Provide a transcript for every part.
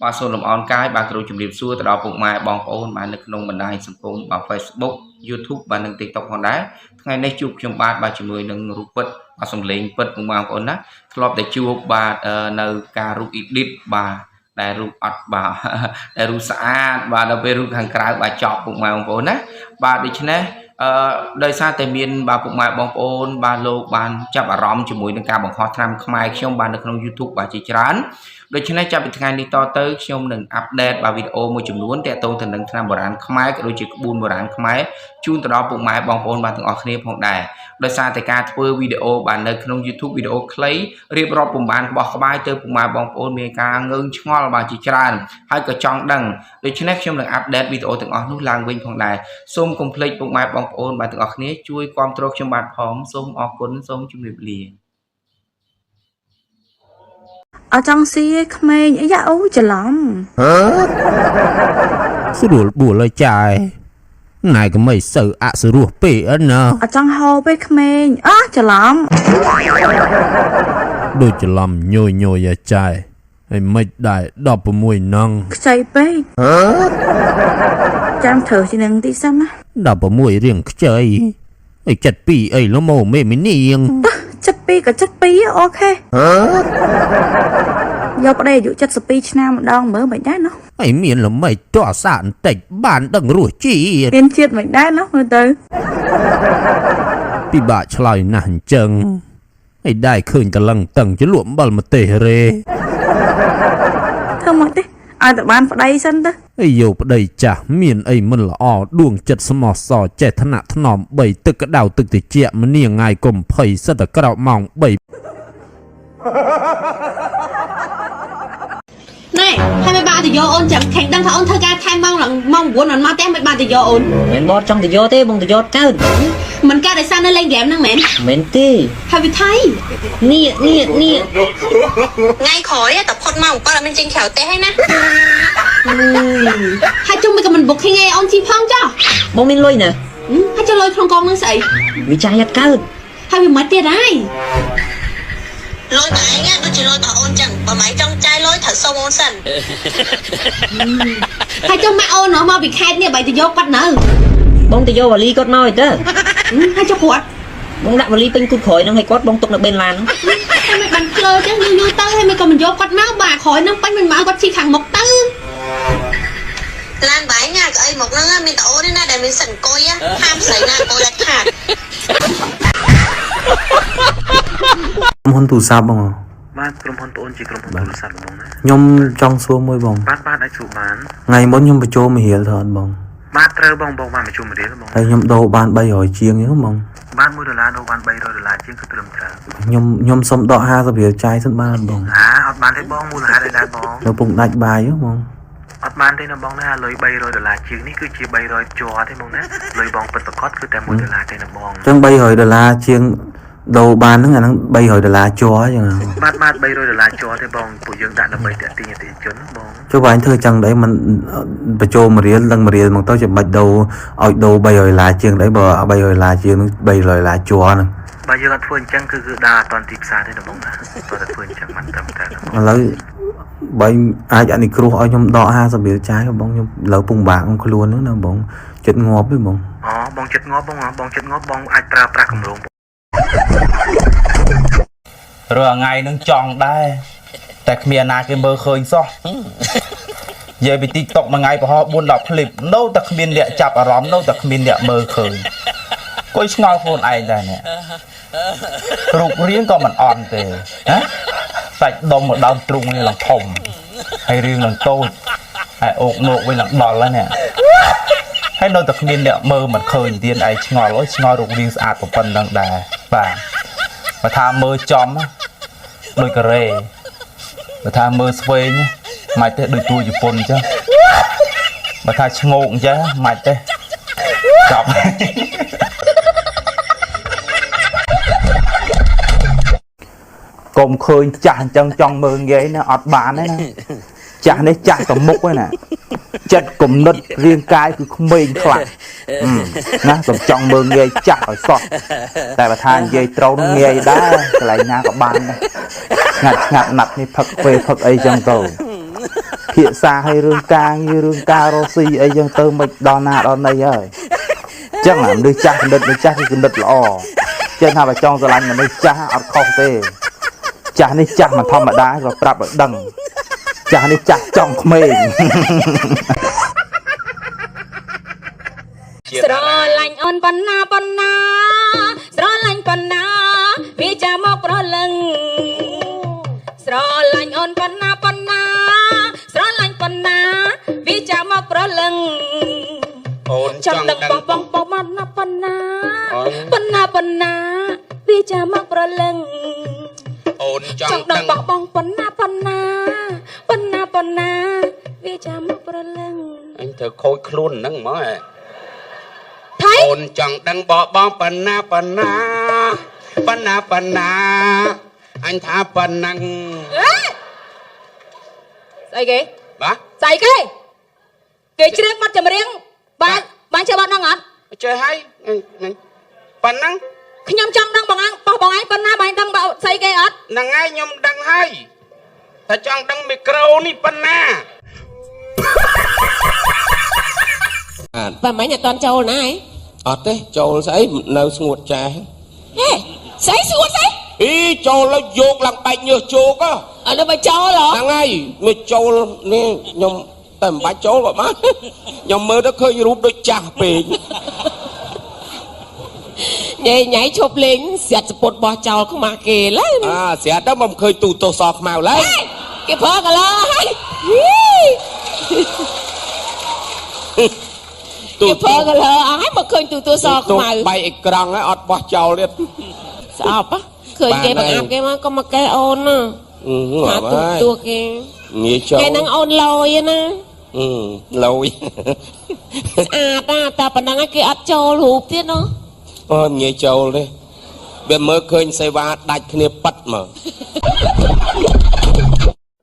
បាទសូមលំអរកាយបាទគ្រូជំរាបសួរទៅដល់ពុកម៉ែបងប្អូនបាទនៅក្នុងបណ្ដាញសង្គមបាទ Facebook YouTube បាទនិង TikTok ផងដែរថ្ងៃនេះជួបខ្ញុំបាទជាមួយនឹងរូបពិតបាទសំឡេងពិតពុកម៉ែបងប្អូនណាធ្លាប់តែជួបបាទនៅការរូប edit បាទដែលរូបអត់បាទដែលរូបស្អាតបាទដល់ពេលរូបខាងក្រៅបាទចប់ពុកម៉ែបងប្អូនណាបាទដូច្នេះដោយសារតែមានបាទពុកម៉ែបងប្អូនបាទលោកបានចាប់អារម្មណ៍ជាមួយនឹងការបង្ហោះថ្នាំខ្មែរខ្ញុំបាទនៅក្នុង YouTube បាទជាច្រើនដូច្នេះចាប់ពីថ្ងៃនេះតទៅខ្ញុំនឹងអាប់ដេតបាទវីដេអូមួយចំនួនទាក់ទងទៅនឹងថ្នាំបុរាណខ្មែរក៏ដូចជាក្បួនបុរាណខ្មែរជូនទៅដល់ពុកម៉ែបងប្អូនបាទទាំងអស់គ្នាផងដែរដោយសារតែការធ្វើវីដេអូបាទនៅក្នុង YouTube វីដេអូខ្លីរៀបរាប់ពុំបានក្បោះក្បាយទៅពុកម៉ែបងប្អូនមានការងើងឆ្ងល់បាទជាច្រើនហើយក៏ចង់ដឹងដូច្នេះខ្ញុំនឹងអាប់ដេតវីដេអូទាំងអស់នោះឡើងវិញផងដែរសូមកុំភ្លេចពុកម៉ែបងប្អូនបាទទាំងអស់គ្នាជួយគាំទ្រខ្ញុំបាទផងសូមអរគុណសូមជម្រាបលាអត់ចង់ស៊ីឯក្មេងអីយ៉ាអូច្រឡំស្រួលបួលឲ្យចាយណែក៏មិនសូវអសរោះពេកណាអត់ចង់ហូបឯក្មេងអោះច្រឡំដូចច្រឡំញយឲ្យចាយហើយមិនដែរ16នងខ្ចីពេកចាំធ្វើជានឹងទីសិនណា16រៀងខ្ចីអី72អីលម៉ូមេមីនាង72ក៏72អូខេយកប្តីអាយុ72ឆ្នាំម្ដងមើលមិនដែរណោះអីមានល្មិចតោះសាបន្តិចបានដឹងរសជាតិមានជាតិមិនដែរណោះមើលទៅពិបាកឆ្លើយណាស់អញ្ចឹងអីដែរឃើញតលឹងតឹងជាលក់អំបិលម្ទេករេធ្វើមកទេឲ្យតែបានប្តីសិនទៅអីយកប្តីចាស់មានអីមិនល្អដួងចិត្តស្មោះសរចេះថ្នាក់ថ្នម3ទឹកក្តៅទឹកត្រជាក់ម្នាងាយកុំភ័យសិតតែក្រោកម៉ោង3ណែហើយមិនបានទៅយកអូនចាំខាងដឹងថាអូនធ្វើការថែមម៉ោងឡើងម៉ោង9អត់មកទេមិនបានទៅយកអូនមិនបត់ចង់ទៅយកទេបងទៅយកកើតមិនកើតដោយសារនៅលេងហ្គេមហ្នឹងមែនមែនទេហើយវាថៃនេះថ្ងៃក្រោយតែផុតម៉ោង7អត់មានចេញក្រៅទេហើយណាហើយជុំមិនក៏មិនបុកឃើញឯអូនជីផងចុះបងមានលុយណាហើយចុះលុយក្នុងកងហ្នឹងស្អីវាចាយអត់កើតហើយវាមិនទៀតហើយលុយបងឯងដូចជាលុយរបស់អូនចឹងបើម៉ែចង់ចាយលុយត្រូវសុំអូនសិនហើយចុះម៉ាក់អូនមកពីខេត្តនេះបើទៅយកគាត់នៅបងទៅយកវ៉ាលីគាត់មកទៅហើយចុះគាត់បងដាក់វ៉ាលីពេញគូតក្រោយហ្នឹងឲ្យគាត់បងទុកនៅបេនឡានហ្នឹងហើយមិនបានក្លើចឹងយូរទៅហើយមិនក៏មិនយកគាត់មកបាទក្រោយហ្នឹងពេញមិនមកគាត់ជិះខាងមុខទៅឡានបាយណាក៏អីមកហ្នឹងមានតែអូនណាដែលមានសិនអង្គុយហាមស្រីណាអង្គុយដាច់ខាតក្រុមហ៊ុនទូរស័ព្ទបងបាទក្រុមហ៊ុនបងជាក្រុមហ៊ុនទូរស័ព្ទបងណាខ្ញុំចង់សួរមួយបងបាទអាចសួរបានថ្ងៃមុនខ្ញុំបញ្ចូលមួយរៀលទៅអត់បងបាទត្រូវបងបានបញ្ចូលមួយរៀលបងហើយខ្ញុំដូរបាន300ជាងហ្នឹងបងបាន$1ដូរបាន$300ជាងគឺត្រឹមត្រូវខ្ញុំសុំដក50រៀលចាយសិនបានបងអត់បានទេបងមូលហេតុអីដែរបងនៅពុំដាច់បាយបងអត់បានទេណាបងណាលុយ$300ជាងនេះគឺជា300ជាប់ទេបងណាលុយបងពិតប្រាកដគឺតែ$1ទេណាបងអញ្ចឹង$300ជាងដូរបានហ្នឹងអាហ្នឹង$300ជាប់អញ្ចឹងបាទ$300ជាប់ទេបងពួកយើងដាក់ដើម្បីតាក់ទាញអតិថិជនបងចុះបងធ្វើចឹងដែរមិនបញ្ចូលមួយរៀលឡើងមួយរៀលមកទៅចាំបាច់ដូរឲ្យដូរ$300ជាងដែរបើ$300ជាងហ្នឹង$300ជាប់ហ្នឹងបើយើងអត់ធ្វើអញ្ចឹងគឺដាក់អត់តាន់ទីផ្សារទេណាបងណាតើធ្វើអញ្ចឹងមិនត្រឹមត្រូវឥឡូវបើអាចអនុគ្រោះឲ្យខ្ញុំដក50រៀលចាយបងខ្ញុំលើពុំបាក់ខ្លួនហ្នឹងណាបងចិត្តងាប់ទេបងបងចិត្តងាប់បងចិត្តងាប់បងអាចប្រើប្រាស់កម្រងរាល់ថ្ងៃនឹងចង់ដែរតែគ្មានណាគេមើលឃើញសោះនិយាយពី TikTok មួយថ្ងៃប្រហែល4-10 clip នៅតែគ្មានអ្នកចាប់អារម្មណ៍នៅតែគ្មានអ្នកមើលឃើញគួយឆ្ងល់ខ្លួនឯងដែរនេះរូបរាងក៏មិនអន់ទេណាសាច់ដុំមកដើមទ្រូងនេះឡើងធំហើយរាងឡើងតូចហើយអូកនោកវិញឡើងដល់ហើយនេះហើយនៅតែគ្មានអ្នកមើលមិនឃើញទៀតឯងឆ្ងល់អូយឆ្ងល់រូបរាងស្អាតប៉ុណ្ណឹងដែរបាទបើថាមើលចំដូចការ៉េបើថាមើលស្វែងមិនទេដូចតួជប៉ុនអញ្ចឹងបើថាឆ្ងោកអញ្ចឹងមិនទេចប់កុំឃើញចាស់អញ្ចឹងចង់មើលងាយណាអត់បានទេណាចាស់នេះចាស់ទៅមុខហ្នឹងណាចិត្តគំនិតរាងកាយគឺក្មេងខ្លាំងណាកុំចង់មើលងាយចាស់ឲ្យសោះតែបើថានិយាយត្រូវនឹងងាយដែរកន្លែងណាក៏បានដែរស្ងាត់ណាត់នេះផឹកពេលផឹកអីចឹងទៅ ភាសាឲ្យរឿងការងាររឿងការរស់ស៊ីអីចឹងទៅមិនដល់ណាដល់ណីហើយចឹងមនុស្សចាស់គំនិតមនុស្សចាស់គឺគំនិតល្អចេះថាបើចង់ស្រឡាញ់មនុស្សចាស់អត់ខុសទេចាស់នេះចាស់មិនធម្មតាក៏ប្រាប់ឲ្យដឹងចាស់នេះចាស់ចង់ក្មេង ស្រឡាញ់អូនប៉ុណ្ណាប៉ុណ្ណាស្រឡាញ់ប៉ុណ្ណាវាចាំមកប្រលឹងស្រឡាញ់អូនប៉ុណ្ណាប៉ុណ្ណាស្រឡាញ់ប៉ុណ្ណាវាចាំមកប្រលឹងអូនចង់ដឹងបងប៉ុណ្ណាប៉ុណ្ណាប៉ុណ្ណាប៉ុណ្ណាវាចាំមកប្រលឹងអូនចង់ដឹងបងប៉ុណ្ណាប៉ុណ្ណាប៉ុណ្ណាប៉ុណ្ណាវាចាំមកប្រលឹងអញធ្វើខូចខ្លួនហ្នឹងហ្មងអូនចង់ដឹងបងប៉ុណ្ណាប៉ុណ្ណាប៉ុណ្ណាប៉ុណ្ណាអញថាប៉ុណ្ណឹងស្អីគេបាទស្អីគេគេច្រៀងបាត់ចម្រៀងបានចេះបាត់ហ្នឹងអត់ចេះហើយប៉ុណ្ណឹងខ្ញុំចង់ដឹងបងឯងប៉ុណ្ណាបានដឹងបើស្អីគេអត់ហ្នឹងហើយខ្ញុំដឹងហើយតែចង់ដឹងមីក្រូនេះប៉ុណ្ណាបើមិនអត់តន់ចូលណាអត់ទេចូលស្អីនៅស្ងួតចាស់ហេស្អីស្ងួតស្អីអីចូលแล้วយកឡើងបែកញើសជោកអត់ទៅចូលហ៎ហ្នឹងហើយមកចូលនេះខ្ញុំតែមិនបាច់ចូលក៏បានខ្ញុំមើលទៅឃើញរូបដូចចាស់ពេកញ៉ៃឈប់លេងស្រាត់សពុតបោះចោលខ្មាស់គេឡើយស្រាត់ទៅមិនឃើញទូទោសខ្មៅឡើយគេប្រើកន្លងហើយគេប្រើកន្លងអស់ហើយមកឃើញទូទោសខ្មៅបែកអេក្រង់ហើយអត់បោះចោលទៀតស្អប់ឃើញគេបង្អាប់គេមកក៏មកកេះអូនណាថាទូគេងាយចូលគេនឹងអូនលយណាលយស្អាតតែប៉ុណ្ណឹងគេអត់ចូលរូបទៀតណាអូងាយចូលទេវាមើលឃើញសេវាដាច់គ្នាប៉ាត់មក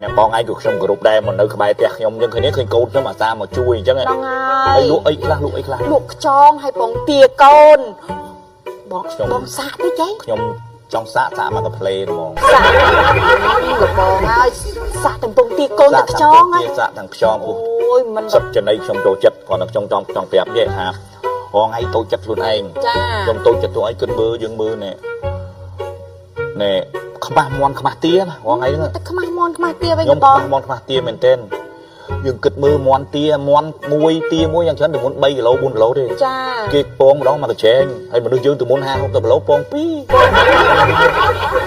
អ្នកបងឯងក៏ខ្ញុំគោរពដែរមកនៅក្បែរផ្ទះខ្ញុំអញ្ចឹងឃើញឃើញកូនខ្ញុំអាសាមកជួយអញ្ចឹងហើយលក់អីខ្លះលក់ខ្ចងហើយបងទាកូនបងសាក់តិចឯងខ្ញុំចង់សាក់មកកាផ្លេហ្មងសាក់លោកបងហើយសាក់ទាំងពងទាកូនទាំងខ្ចងហ្នឹងសាក់ទាំងខ្ចងអូយមិនសុទ្ធចំណៃខ្ញុំចូលចិត្តគាត់នឹងខ្ញុំចង់ប្រាប់គេថាហងឯងតូចចិត្តខ្លួនឯងខ្ញុំតូចចិត្តខ្លួនឯងគិតមើលយើងមើលណែខ្មាស់មន់ខ្មាស់ទាណាហងឯងហ្នឹងតែខ្មាស់មន់ខ្មាស់ទាវិញបងខ្មាស់មន់ខ្មាស់ទាមែនទែនយើងគិតមើលមន់ទាមន់មួយទាមួយយ៉ាងច្រើនទៅមុន3គីឡូ4គីឡូទេចាគេពងម្ដងមកកញ្ចែងហើយមនុស្សយើងទៅមុន50-60គីឡូពង2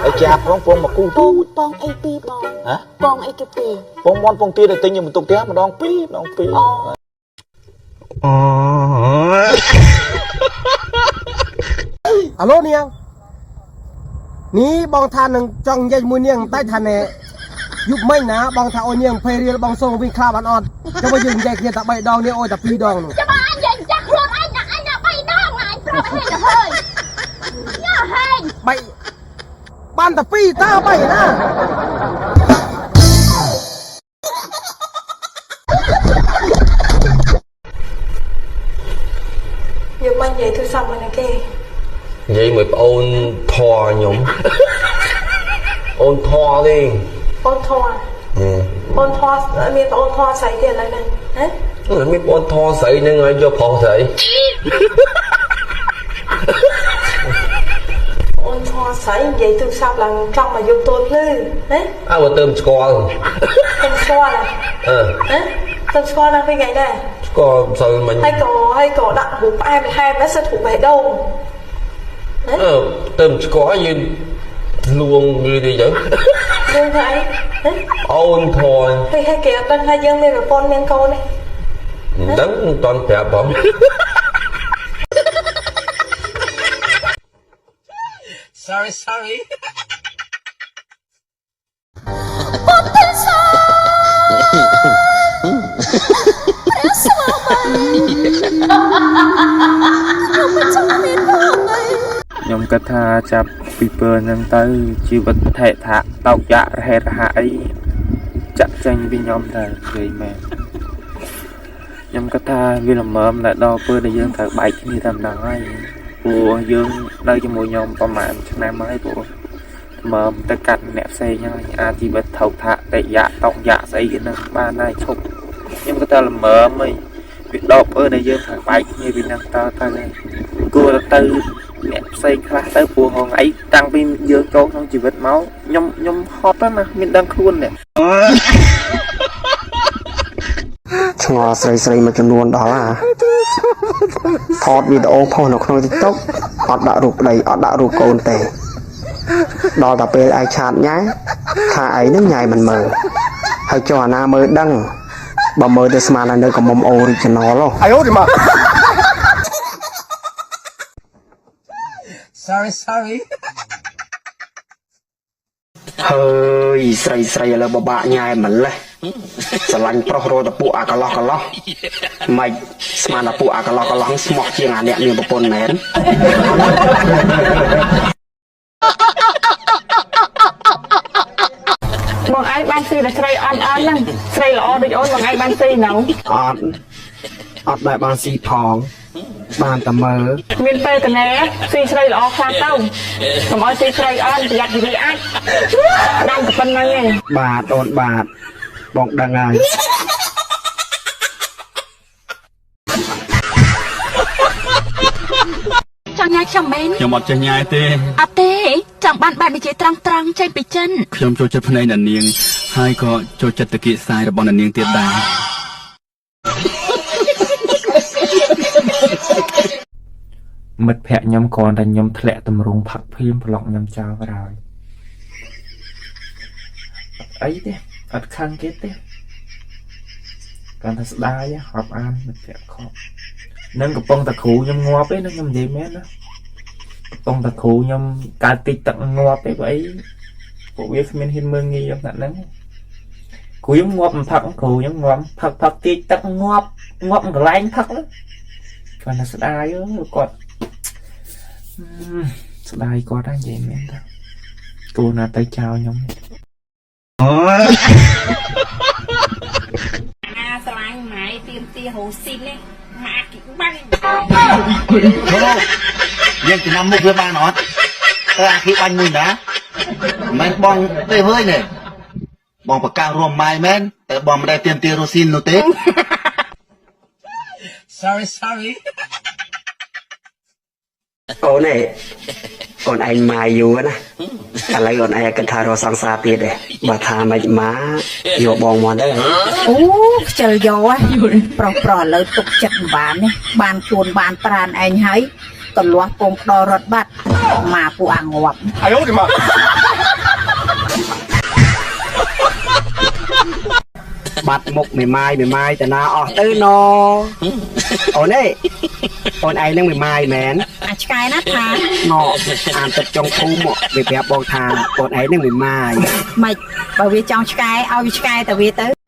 ហើយចាផងពងមកគូទូចពងអី2បងហ៎ពងអីគេ2ពងមន់ពងទាទៅទិញបន្ទុកផ្ទះម្ដង2អាឡូនាងនេះបងថានឹងចង់និយាយមួយនាងតែថាណែយុបមិញណាបងថាអូននាងភ័យរៀលបងសូមវិញខ្លាប់អត់ចាំបើយើងនិយាយគ្នាតែ3ដងនេះអូយតែ2ដងនោះចាំបើអញនិយាយចាស់ខ្លួនអញថា3ដងអញប្រាប់ឲ្យទៅហើយញ៉ាហេងបានតែ2តើ3ណាយកមកនិយាយទូរស័ព្ទមកគេនិយាយមួយប្អូនធေါ်ខ្ញុំអូនធေါ်ទេអូនធေါ်អូនធေါ်មានប្អូនធေါ်ស្រីទៀតឥឡូវហ្នឹងហ៎មានប្អូនធေါ်ស្រីហ្នឹងឲ្យយកប្រុសស្រីអូនធေါ်ស្រីនិយាយទូរស័ព្ទឡើងចង់មកយកទូភ្លឺហ៎អើបើទៅស្គាល់ទៅស្គាល់ហ៎ទៅស្គាល់ដល់ពេលថ្ងៃដែរស្គាល់មិនសូវមិញហើយក៏ដាក់រូបផ្អែមហែមហ្នឹងសិតរូបបេះដូងទៅស្គាល់យើងលួងវាទេចឹងយើងថាអីអូនធေါ်ហើយគេអត់ដឹងថាយើងមានប្រពន្ធមានកូនទេមិនដឹងមិនតន់ប្រាប់បងsorry ពុទ្ធសាព្រះស្វាមីខ្ញុំគិតថាចាប់ពីពើហ្នឹងទៅជីវិតថេថាតោកយ៉ារហេរហអីចាក់ចេញពីខ្ញុំតែនិយាយមែនខ្ញុំគិតថាវាល្មមតែដល់ពើដែលយើងត្រូវបែកគ្នាតែម្ដងហើយព្រោះយើងនៅជាមួយខ្ញុំប្រហែលឆ្នាំហើយព្រោះល្មមទៅកាត់អ្នកផ្សេងហើយអាចជីវិតថោកថា តែយ៉ាក់តោកយ៉ាក់ស្អីគេហ្នឹងបានហើយឈប់ខ្ញុំក៏តែល្មមអីវាដកអើដែលយើងថាបែកគ្នាពីហ្នឹងតទៅគួរទៅអ្នកផ្សេងខ្លះទៅព្រោះហងៃតាំងពីយើងចូលក្នុងជីវិតមកខ្ញុំហត់ណាមានដឹងខ្លួននេះឆ្ងល់ស្រីមួយចំនួនដល់ហ่าថតវីដេអូផុសនៅក្នុង TikTok អត់ដាក់រូបប្តីអត់ដាក់រូបកូនទេដល់តែពេលឯងឆាតញ៉ាយថាឯងនឹងញ៉ាយមិនមើលហើយចុះអាណាមើលដឹងបើមើលទៅស្មានតែនៅកមុំ original ហ៎អាយអូទីមក sorry ហើយស្រីឥឡូវបបាក់ញ៉ាយម្លេះស្រឡាញ់ប្រុសរត់តែពួកអាកន្លោះមិនស្មានតែពួកអាកន្លោះស្មោះជាងអាអ្នកមានប្រពន្ធមែនបងឯងបានស៊ីតែស្រីអន់ហ្នឹងស្រីល្អដូចអូនបងឯងបានស៊ីហ្នឹងអត់ដែលបានស៊ីផងបានតែមើលមានពេលកណែស៊ីស្រីល្អខ្លាំងទៅកុំឲ្យស៊ីស្រីអន់ប្រយ័ត្ននិយាយអាចដល់តែប៉ុណ្្នឹងឯងបាទអូនបាទបងដឹងហើយចង់ញ៉ាយខ្ញុំមែនខ្ញុំអត់ចេះញ៉ាយទេអត់ទេចង់បានបែបនិយាយត្រង់ចេញពីចិនខ្ញុំចូលចិត្តភ្នែកអ្នកនាងហើយក៏ចូលចិត្តតាគៀកសាយរបស់អ្នកនាងទៀតដែរមិត្តភក្តិខ្ញុំគ្រាន់តែខ្ញុំធ្លាក់តម្រង់ផឹកភៀមប្លុកខ្ញុំចោលក្រោយអីទេអត់ខឹងគេទេគាត់ថាស្ដាយរាប់អានមិត្តភក្តិខប់នឹងកំពុងតែគ្រូខ្ញុំងាប់ទេខ្ញុំនិយាយមែនណាកំពុងតែគ្រូខ្ញុំកើតតិចទឹកងាប់ទេព្រោះអីពួកវាគ្មានហ៊ានមើងងាយខ្ញុំតែហ្នឹងគ្រូខ្ញុំងាប់មិនផឹកគ្រូខ្ញុំងាប់ផឹកតិចទឹកងាប់កន្លែងផឹកគាត់ថាស្ដាយគាត់ស្ដាយគាត់ហ្នឹងនិយាយមែនតាគូណាទៅចោលខ្ញុំអូស្រឡាញ់ម៉ែទៀមទាហូស៊ីននេះម៉ាក់គីបាញ់យើងចំណាំមុខវាបានអត់អាគីបាញ់មួយណាមិនបងទេវើយនេះបងប្រកាសរួមម៉ាយមែនតែបងមិនដែលទៀមទារ៉ូស៊ីននោះទេ sorry អូនឯងម៉ាយយូរណាឥឡូវអូនឯងគិតថារកសង្សារទៀតទេបើថាមិនម៉ាយកបងមកទៅអូខ្ជិលយកប្រុសឥឡូវទុកចិត្តបាននេះបានខ្លួនបានប្រានឯងហើយកន្លោះពងផ្ដោរត់បាត់មកពួកអាងាប់អាយអូទីមកបាត់មុខមេម៉ាយតាណាអស់ទៅណអូនឯងនឹងមេម៉ាយមែនអាឆ្កែណាថាណអានទឹកចុងភូមិមកវាប្រាប់បងថាអូនឯងនឹងមេម៉ាយមិនបើវាចង់ឆ្កែឲ្យវាឆ្កែទៅវាទៅ